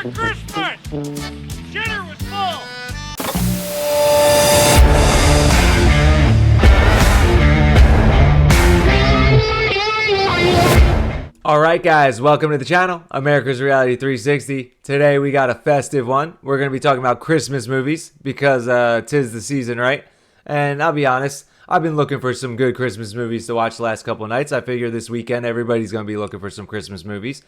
Christmas! Dinner was full! Alright guys, welcome to the channel, America's Reality 360. Today we got a festive one. We're going to be talking about Christmas movies because 'tis the season, right? And I'll be honest, I've been looking for some good Christmas movies to watch the last couple of nights. I figure this weekend everybody's going to be looking for some Christmas movies.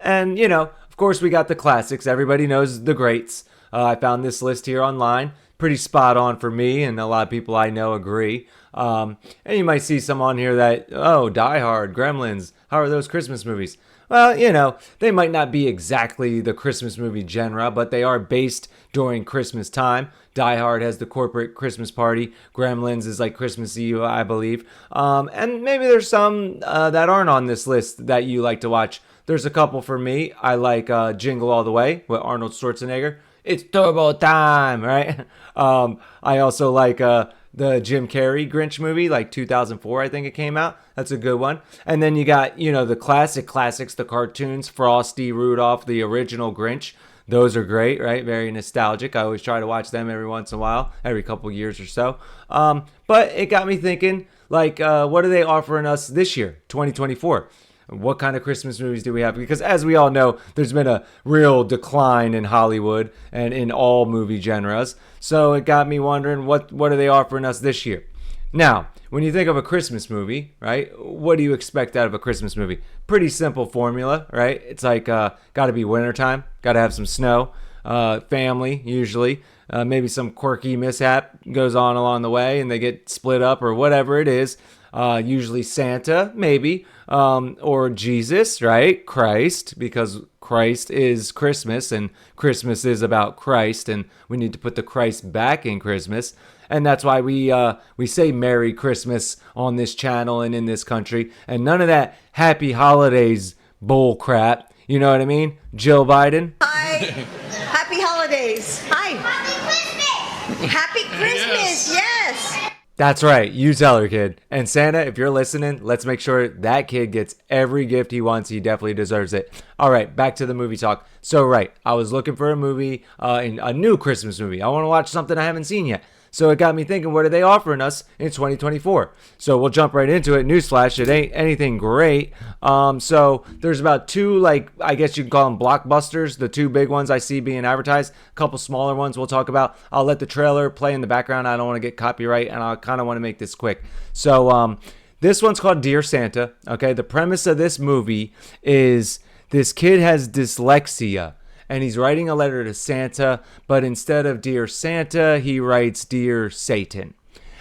And, you know, of course we got the classics. Everybody knows the greats. I found this list here online. Pretty spot on for me, and a lot of people I know agree. And you might see some on here that, oh, Die Hard, Gremlins, how are those Christmas movies? Well, you know, they might not be exactly the Christmas movie genre, but they are based during Christmas time. Die Hard has the corporate Christmas party. Gremlins is like Christmas Eve, I believe. And maybe there's some that aren't on this list that you like to watch. There's a couple for me. I like Jingle All the Way with Arnold Schwarzenegger. It's turbo time, right? I also like the Jim Carrey Grinch movie, like 2004, I think it came out. That's a good one. And then you got, you know, the classics, the cartoons, Frosty, Rudolph, the original Grinch. Those are great, right? Very nostalgic. I always try to watch them every once in a while, every couple years or so. But it got me thinking, like, what are they offering us this year, 2024? What kind of Christmas movies do we have? Because as we all know, there's been a real decline in Hollywood and in all movie genres. So it got me wondering, what are they offering us this year? Now, when you think of a Christmas movie, right, what do you expect out of a Christmas movie? Pretty simple formula, right? It's like, got to be wintertime, got to have some snow, family, usually. Maybe some quirky mishap goes on along the way and they get split up or whatever it is. Usually Santa, maybe, or Jesus, right? Christ, because Christ is Christmas and Christmas is about Christ, and we need to put the Christ back in Christmas. And that's why we say Merry Christmas on this channel and in this country, and none of that Happy Holidays bull crap. You know what I mean? Jill Biden. Hi. Happy holidays. Hi. Happy Christmas! Happy Christmas. Yes. That's right. You tell her, kid. And Santa, if you're listening, let's make sure that kid gets every gift he wants. He definitely deserves it. All right, back to the movie talk. So, right, I was looking for a movie, a new Christmas movie. I want to watch something I haven't seen yet. So it got me thinking, what are they offering us in 2024? So we'll jump right into it. Newsflash, it ain't anything great. So there's about two, like, I guess you can call them blockbusters, the two big ones I see being advertised. A couple smaller ones we'll talk about. I'll let the trailer play in the background. I don't want to get copyright, and I kind of want to make this quick. So this one's called Dear Santa. Okay, the premise of this movie is this kid has dyslexia. And he's writing a letter to Santa, but instead of Dear Santa, he writes Dear Satan.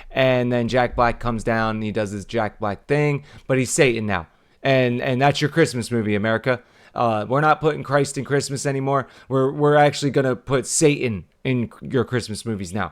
And then Jack Black comes down and he does his Jack Black thing, but he's Satan now. And that's your Christmas movie, America. We're not putting Christ in Christmas anymore. We're actually going to put Satan in your Christmas movies now.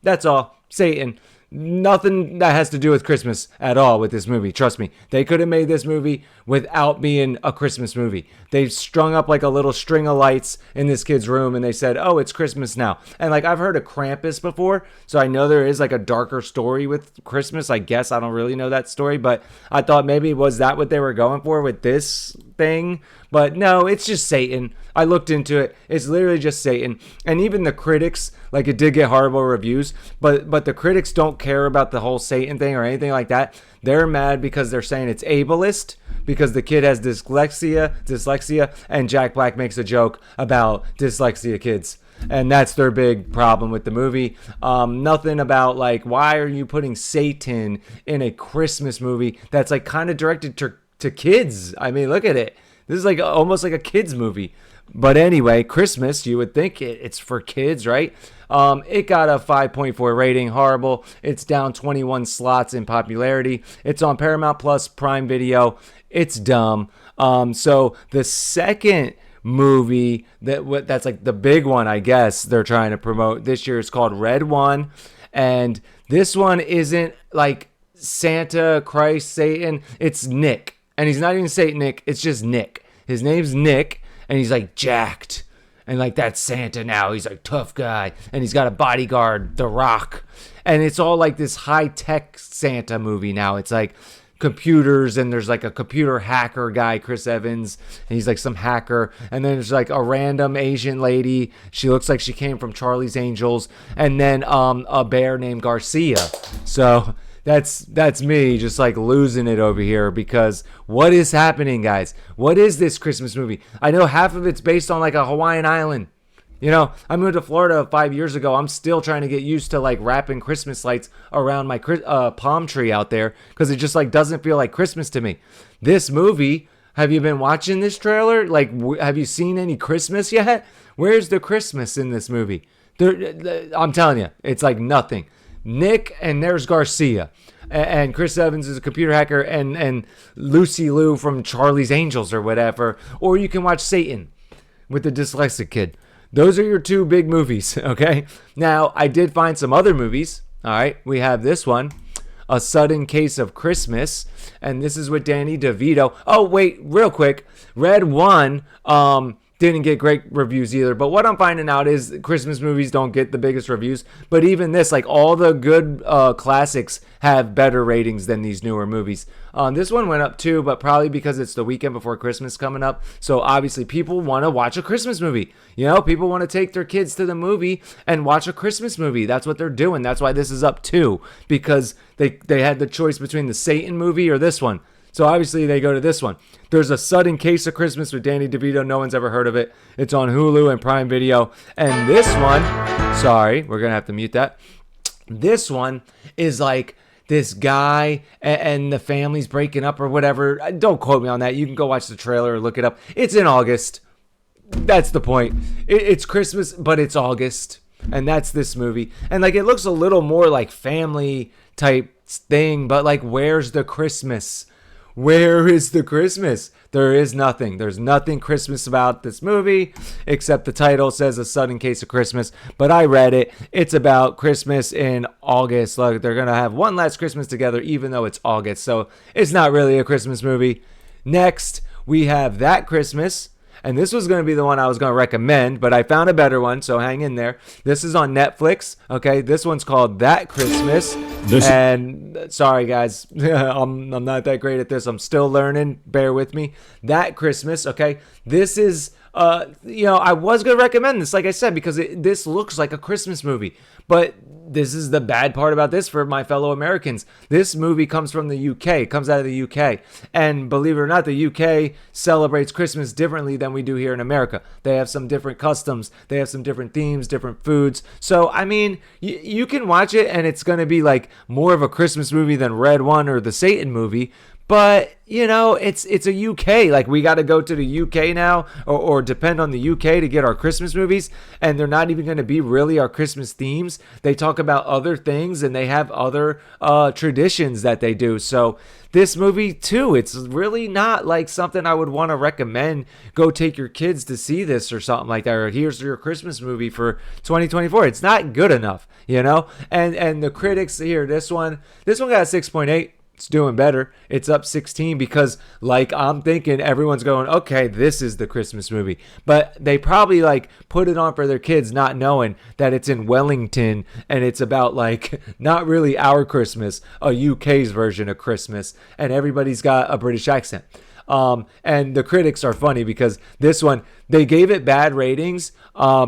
That's all. Satan. Nothing that has to do with Christmas at all with this movie. Trust me. They could have made this movie without being a Christmas movie. They strung up like a little string of lights in this kid's room and they said, oh, it's Christmas now. And like I've heard of Krampus before, so I know there is like a darker story with Christmas. I guess I don't really know that story, but I thought maybe was that what they were going for with this thing? But no, it's just Satan. I looked into it. It's literally just Satan. And even the critics, like it did get horrible reviews, but the critics don't care about the whole Satan thing or anything like that. They're mad because they're saying it's ableist because the kid has dyslexia, and Jack Black makes a joke about dyslexia kids. And that's their big problem with the movie. Nothing about like, why are you putting Satan in a Christmas movie that's like kind of directed to kids? I mean, look at it. This is like almost like a kid's movie. But anyway, Christmas, you would think it's for kids, right? It got a 5.4 rating, horrible. It's down 21 slots in popularity. It's on Paramount Plus, Prime Video. It's dumb. So the second movie that's like the big one, I guess, they're trying to promote this year is called Red One. And this one isn't like Santa, Christ, Satan. It's Nick. And he's not even Saint Nick. It's just Nick. His name's Nick. And he's like jacked. And like that's Santa now. He's like tough guy. And he's got a bodyguard, The Rock. And it's all like this high-tech Santa movie now. It's like computers, and there's like a computer hacker guy, Chris Evans, and he's like some hacker. And then there's like a random Asian lady. She looks like she came from Charlie's Angels. And then a bear named Garcia. So that's me just like losing it over here, because what is happening, guys? What is this Christmas movie? I know half of it's based on like a Hawaiian island. You know, I moved to Florida 5 years ago. I'm still trying to get used to like wrapping Christmas lights around my palm tree out there, because it just like doesn't feel like Christmas to me. This movie, have you been watching this trailer? Like, have you seen any Christmas yet? Where's the Christmas in this movie? I'm telling you, it's like nothing. Nick, and there's Garcia. And Chris Evans is a computer hacker, and Lucy Liu from Charlie's Angels or whatever. Or you can watch Satan with the dyslexic kid. Those are your two big movies, okay? Now, I did find some other movies. All right, we have this one, A Sudden Case of Christmas, and this is with Danny DeVito. Oh, wait, real quick. Red One didn't get great reviews either, but what I'm finding out is Christmas movies don't get the biggest reviews, but even this, like all the good classics have better ratings than these newer movies. This one went up too, but probably because it's the weekend before Christmas coming up, so obviously people want to watch a Christmas movie. You know, people want to take their kids to the movie and watch a Christmas movie. That's what they're doing. That's why this is up too, because they had the choice between the Satan movie or this one. So obviously they go to this one. There's A Sudden Case of Christmas with Danny DeVito. No one's ever heard of it. It's on Hulu and Prime Video. And this one, sorry, we're going to have to mute that. This one is like this guy and the family's breaking up or whatever. Don't quote me on that. You can go watch the trailer or look it up. It's in August. That's the point. It's Christmas, but it's August. And that's this movie. And like it looks a little more like family type thing, but like where's the Christmas? Where is the Christmas? There is nothing. There's nothing Christmas about this movie, except the title says A Sudden Case of Christmas. But I read it. It's about Christmas in August. Like they're going to have one last Christmas together, even though it's August. So it's not really a Christmas movie. Next, we have That Christmas. And this was going to be the one I was going to recommend, but I found a better one, so hang in there. This is on Netflix, okay? This one's called That Christmas. And sorry, guys, I'm not that great at this. I'm still learning. Bear with me. That Christmas, okay? This is, I was going to recommend this, like I said, because this looks like a Christmas movie. But this is the bad part about this for my fellow Americans. This movie comes from the UK. It comes out of the UK. And believe it or not, the UK celebrates Christmas differently than we do here in America. They have some different customs. They have some different themes, different foods. So, I mean, you can watch it and it's going to be like more of a Christmas movie than Red One or the Satan movie. But, you know, it's a UK. Like, we got to go to the UK now or depend on the UK to get our Christmas movies. And they're not even going to be really our Christmas themes. They talk about other things and they have other traditions that they do. So this movie, too, it's really not like something I would want to recommend. Go take your kids to see this or something like that. Or here's your Christmas movie for 2024. It's not good enough, you know? And the critics here, this one got a 6.8. It's doing better. It's up 16 because, like, I'm thinking everyone's going, okay, this is the Christmas movie. But they probably, like, put it on for their kids not knowing that it's in Wellington and it's about, like, not really our Christmas, a UK's version of Christmas. And everybody's got a British accent. And the critics are funny because this one, they gave it bad ratings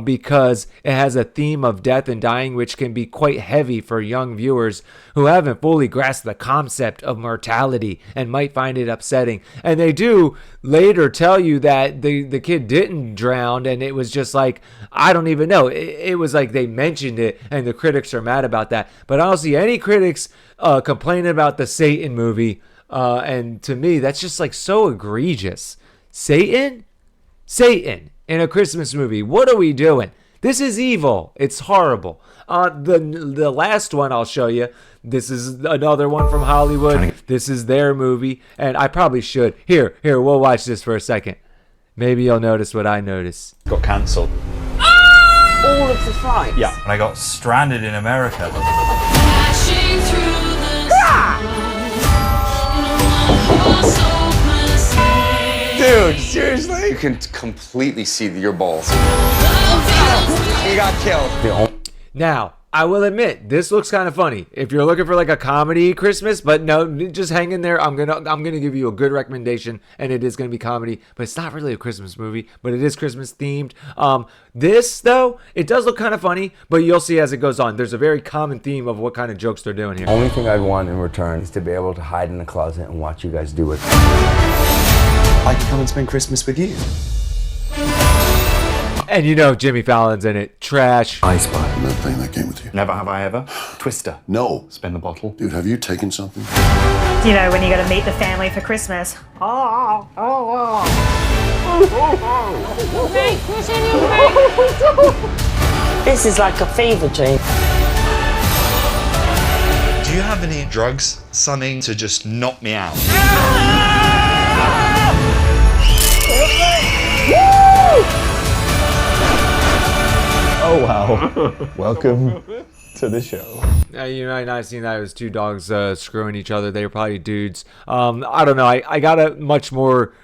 because it has a theme of death and dying, which can be quite heavy for young viewers who haven't fully grasped the concept of mortality and might find it upsetting. And they do later tell you that the kid didn't drown and it was just like, I don't even know. It was like they mentioned it and the critics are mad about that. But I don't see any critics complaining about the Satan movie. And to me, that's just like so egregious. Satan in a Christmas movie. What are we doing? This is evil. It's horrible. The last one I'll show you. This is another one from Hollywood. This is their movie. And I probably should. Here, we'll watch this for a second. Maybe you'll notice what I notice. Got cancelled. All of the flights? Yeah. And I got stranded in America. Dude, seriously? You can completely see your balls. You got killed. Now, I will admit, this looks kind of funny. If you're looking for like a comedy Christmas, but no, just hang in there. I'm gonna give you a good recommendation, and it is gonna be comedy, but it's not really a Christmas movie, but it is Christmas themed. This though, it does look kind of funny, but you'll see as it goes on. There's a very common theme of what kind of jokes they're doing here. Only thing I'd want in return is to be able to hide in the closet and watch you guys do it. I can come and spend Christmas with you. And you know Jimmy Fallon's in it. Trash. I Spy. I'm not playing that game with you. Never have I ever. Twister. No. Spin the bottle. Dude, have you taken something? You know, when you gotta meet the family for Christmas. This is like a fever dream. Do you have any drugs? Something to just knock me out? Oh wow. Welcome to the show. You might not have seen that. It was two dogs screwing each other. They were probably dudes. I don't know. I got a much more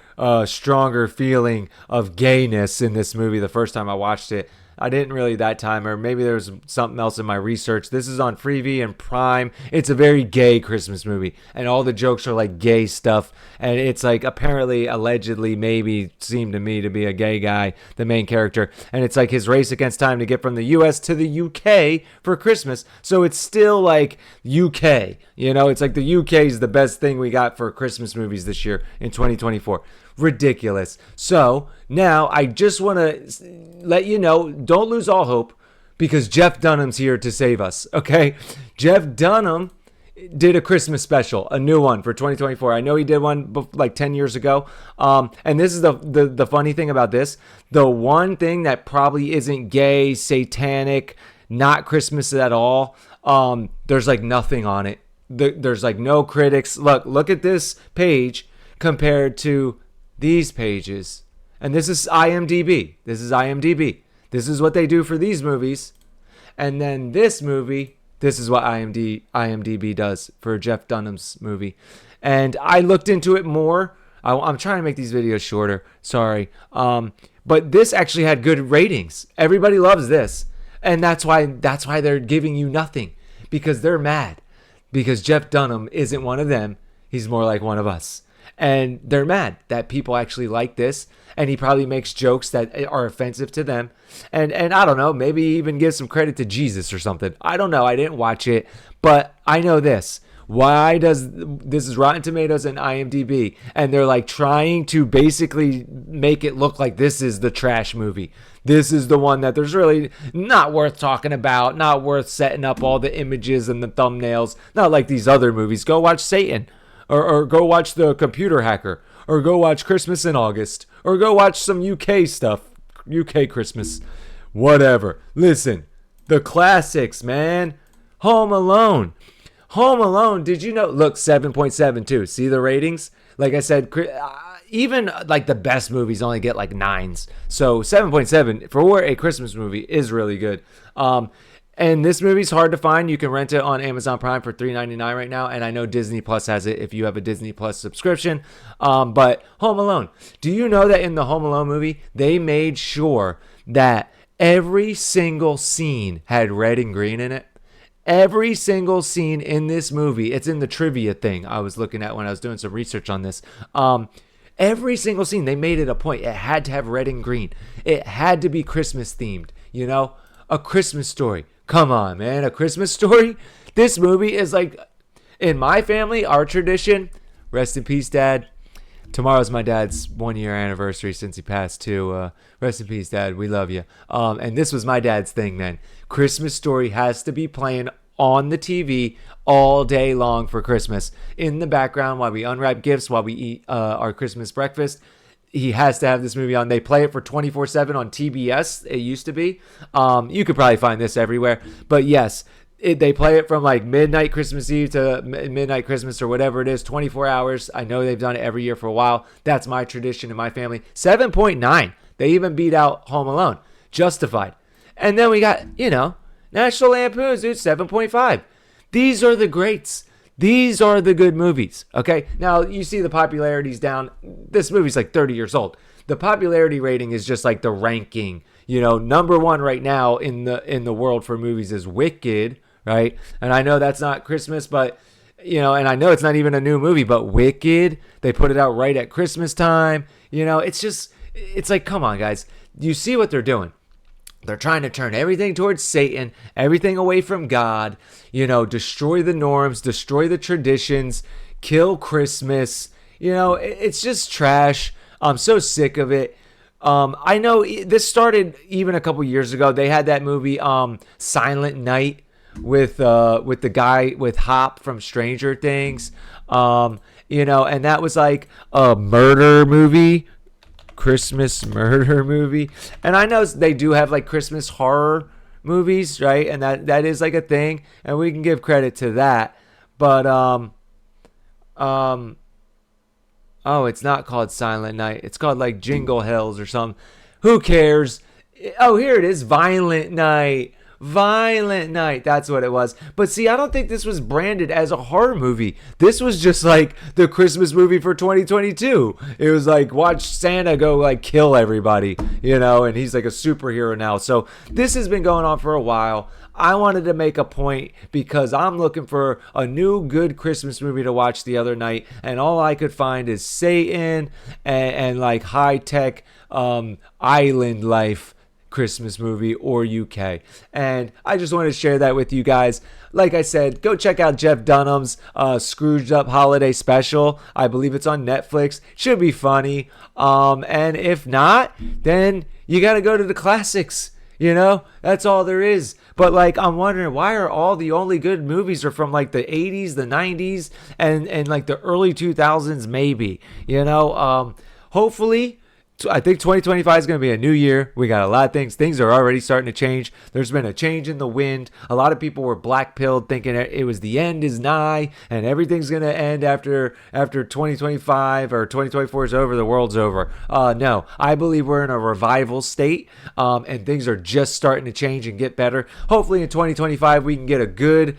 stronger feeling of gayness in this movie the first time I watched it. I didn't really that time, or maybe there was something else in my research. This is on Freevee and Prime. It's a very gay Christmas movie, and all the jokes are like gay stuff, and it's like apparently, allegedly, maybe seemed to me to be a gay guy, the main character, and it's like his race against time to get from the US to the UK for Christmas, so it's still like UK, you know, it's like the UK is the best thing we got for Christmas movies this year in 2024. Ridiculous. So now I just want to let you know, don't lose all hope, because Jeff Dunham's here to save us. Okay, Jeff Dunham did a Christmas special, a new one for 2024. I know he did one like 10 years ago. And this is the funny thing about this. The one thing that probably isn't gay, satanic, not Christmas at all. There's like nothing on it. There's like no critics. Look at this page compared to these pages, and this is IMDb. This is what they do for these movies, and then this movie, this is what IMDb does for Jeff Dunham's movie. And I looked into it more. I'm trying to make these videos shorter, sorry, but this actually had good ratings. Everybody loves this, and that's why they're giving you nothing, because they're mad because Jeff Dunham isn't one of them. He's more like one of us. And they're mad that people actually like this, and he probably makes jokes that are offensive to them. And I don't know, maybe even give some credit to Jesus or something. I don't know. I didn't watch it, but I know this. This is Rotten Tomatoes and IMDb, and they're like trying to basically make it look like this is the trash movie. This is the one that there's really not worth talking about, not worth setting up all the images and the thumbnails, not like these other movies. Go watch Satan. Or go watch The Computer Hacker, or go watch Christmas in August, or go watch some UK stuff, UK Christmas, whatever. Listen, the classics, man. Home Alone. Did you know? Look, 7.72. See the ratings? Like I said, even like the best movies only get like 9s. So 7.7 for a Christmas movie is really good. And this movie's hard to find. You can rent it on Amazon Prime for $3.99 right now. And I know Disney Plus has it if you have a Disney Plus subscription. But Home Alone. Do you know that in the Home Alone movie, they made sure that every single scene had red and green in it? Every single scene in this movie. It's in the trivia thing I was looking at when I was doing some research on this. Every single scene, they made it a point. It had to have red and green. It had to be Christmas themed. You know? A Christmas Story. Come on, man. A Christmas Story? This movie is like, in my family, our tradition. Rest in peace, Dad. Tomorrow's my dad's 1-year anniversary since he passed too. Rest in peace, Dad. We love you. And this was my dad's thing, man. Christmas Story has to be playing on the TV all day long for Christmas. In the background while we unwrap gifts, while we eat our Christmas breakfast. He has to have this movie on. They play it for 24/7 on TBS. It used to be. You could probably find this everywhere. But yes, they play it from like midnight Christmas Eve to midnight Christmas or whatever it is, 24 hours. I know they've done it every year for a while. That's my tradition in my family. 7.9. They even beat out Home Alone. Justified. And then we got, National Lampoon's, dude, 7.5. These are the greats. These are the good movies, okay? Now, you see the popularity's down. This movie's like 30 years old. The popularity rating is just like the ranking, number one right now in the world for movies is Wicked, right? And I know that's not Christmas, but and I know it's not even a new movie, but Wicked, they put it out right at Christmas time. It's like, come on, guys. You see what they're doing? They're trying to turn everything towards Satan, everything away from God, destroy the norms, destroy the traditions, kill Christmas. It's just trash. I'm so sick of it. I know this started even a couple years ago. They had that movie Silent Night with the guy with Hop from Stranger Things. And that was like a murder movie, Christmas murder movie. And I know they do have like Christmas horror movies, right? And that is like a thing, and we can give credit to that. But oh, it's not called Silent Night. It's called like Jingle Hells or something. Who cares? Oh, here it is. Violent Night. Violent Night. That's what it was. But see, I don't think this was branded as a horror movie. This was just like the Christmas movie for 2022. It was like, watch Santa go like kill everybody, and he's like a superhero now. So this has been going on for a while. I wanted to make a point because I'm looking for a new good Christmas movie to watch the other night, and all I could find is Satan and like high-tech island life Christmas movie or UK. And I just wanted to share that with you guys. Like I said, go check out Jeff Dunham's Scrooged Up Holiday Special. I believe it's on Netflix. Should be funny. And if not, then you got to go to the classics. That's all there is. But like, I'm wondering, why are all the only good movies are from like the 80s, the 90s, and like the early 2000s maybe, hopefully. I think 2025 is going to be a new year. We got a lot of things. Things are already starting to change. There's been a change in the wind. A lot of people were black-pilled thinking it was the end is nigh and everything's going to end after 2025 or 2024 is over, the world's over. No, I believe we're in a revival state and things are just starting to change and get better. Hopefully in 2025 we can get a good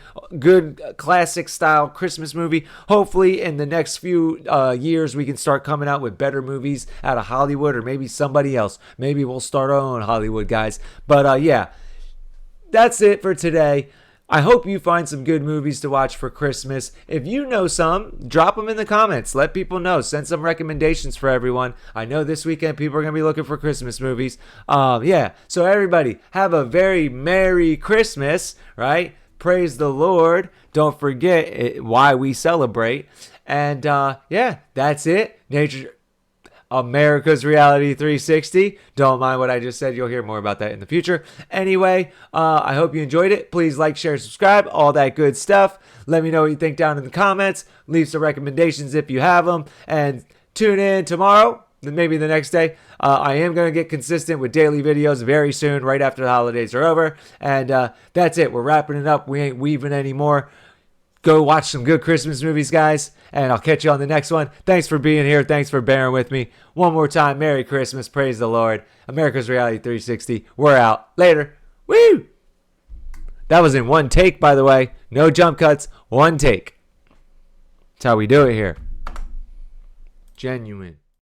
classic style Christmas movie. Hopefully in the next few years we can start coming out with better movies out of Hollywood, or maybe somebody else. Maybe we'll start our own Hollywood, guys. But yeah, that's it for today. I hope you find some good movies to watch for Christmas. If you know some, drop them in the comments. Let people know. Send some recommendations for everyone. I know this weekend people are going to be looking for Christmas movies. Yeah, so everybody, have a very Merry Christmas, right? Praise the Lord. Don't forget why we celebrate. And yeah, that's it. America's Reality 360. Don't mind what I just said. You'll hear more about that in the future. Anyway, I hope you enjoyed it. Please like, share, subscribe, all that good stuff. Let me know what you think down in the comments. Leave some recommendations if you have them. And tune in tomorrow, maybe the next day. I am going to get consistent with daily videos very soon, right after the holidays are over. And that's it. We're wrapping it up. We ain't weaving anymore. Go watch some good Christmas movies, guys, and I'll catch you on the next one. Thanks for being here. Thanks for bearing with me. One more time, Merry Christmas. Praise the Lord. America's Reality 360. We're out. Later. Woo! That was in one take, by the way. No jump cuts. One take. That's how we do it here. Genuine.